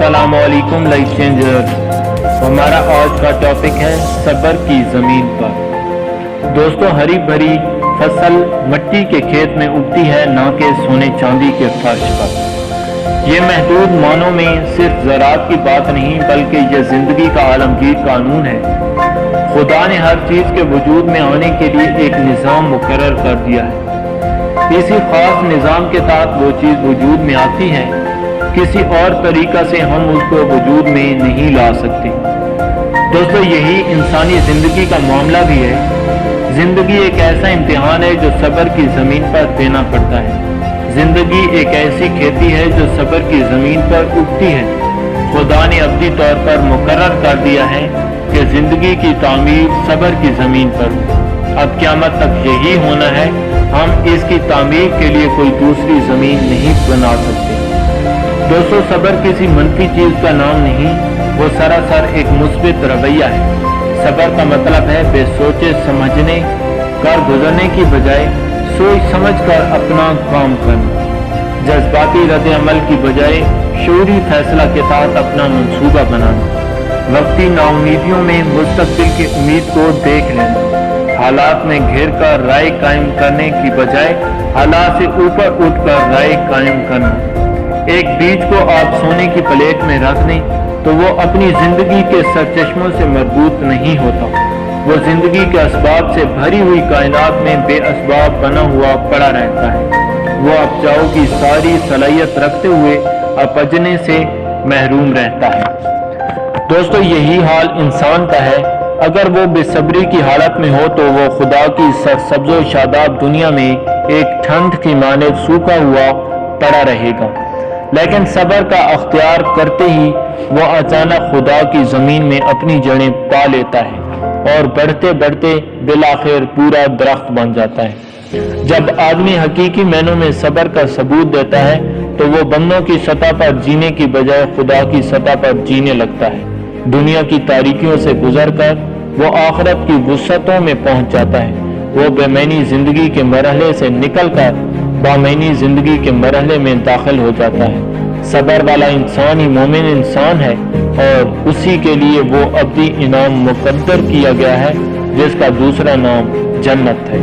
अस्सलाम वालेकुम life changer. हमारा आज का टॉपिक है सब्र की ज़मीन पर। दोस्तों, हरी भरी फसल मिट्टी के खेत में उगती है, ना कि सोने चांदी के फर्श पर। ये महदूद मानों में सिर्फ ज़राअत की बात नहीं, बल्कि यह ज़िंदगी का आलमगीर कानून है। खुदा ने हर चीज़ के वजूद में आने के लिए एक निज़ाम मुकर्रर कर दिया है। इसी खास निज़ाम के तहत वो चीज़ वजूद में आती है, किसी और तरीका से हम उसको वजूद में नहीं ला सकते। दोस्तों, यही इंसानी ज़िंदगी का मामला भी है। ज़िंदगी एक ऐसा इम्तिहान है जो सब्र की ज़मीन पर देना पड़ता है। ज़िंदगी एक ऐसी खेती है जो सब्र की ज़मीन पर उगती है। खुदा ने अब्दी तौर पर मुकर्रर कर दिया है कि ज़िंदगी की तामीर सब्र की ज़मीन पर। अब क़यामत तक यही होना है। हम इसकी तामीर के लिए कोई दूसरी ज़मीन नहीं बना सकते। दोस्तों, सब्र किसी मनफी चीज़ का नाम नहीं, वो सरासर एक मुस्बित रवैया है। सब्र का मतलब है बेसोचे समझने कर गुजरने की बजाय सोच समझ कर अपना काम करना, जज्बाती रद्द अमल की बजाय शऊरी फैसला के साथ अपना मंसूबा बनाना, वक्ती नाउमीदियों में मुस्तकबिल की उम्मीद को देख लेना, हालात में घिर कर राय कायम करने की बजाय हालात से ऊपर उठकर राय कायम करना। एक बीज को आप सोने की प्लेट में रख दें तो वो अपनी जिंदगी के सरचश्मों से मरबूत नहीं होता। वो जिंदगी के असबाब से भरी हुई कायनात में बेअसबाब बना हुआ पड़ा रहता है। वो अपजाऊ की सारी सलाहियत रखते हुए अपजने से महरूम रहता है। दोस्तों, यही हाल इंसान का है। अगर वो बेसब्री की हालत में हो तो वो खुदा की सरसब्ज़ो शादाब दुनिया में एक ठंड की माने सूखा हुआ पड़ा रहेगा। लेकिन सब्र का अख्तियार करते ही वो अचानक खुदा की ज़मीन में अपनी जड़ें पा लेता है और बढ़ते बढ़ते बिलाखिर पूरा दरख्त बन जाता है। जब आदमी हकीकी मायनों में सब्र का सबूत देता है तो वो बंदों की सतह पर जीने की बजाय खुदा की सतह पर जीने लगता है। दुनिया की तारीकियों से गुजरकर वो आखिरत की वुसअतों में पहुंच जाता है। वो बेमैनी जिंदगी के मरहले से निकलकर बामैनी जिंदगी के मरहले में दाखिल हो जाता है। सब्र वाला इंसान ही मोमिन इंसान है और उसी के लिए वो अब्दी इनाम मुकद्दर किया गया है, जिसका दूसरा नाम जन्नत है।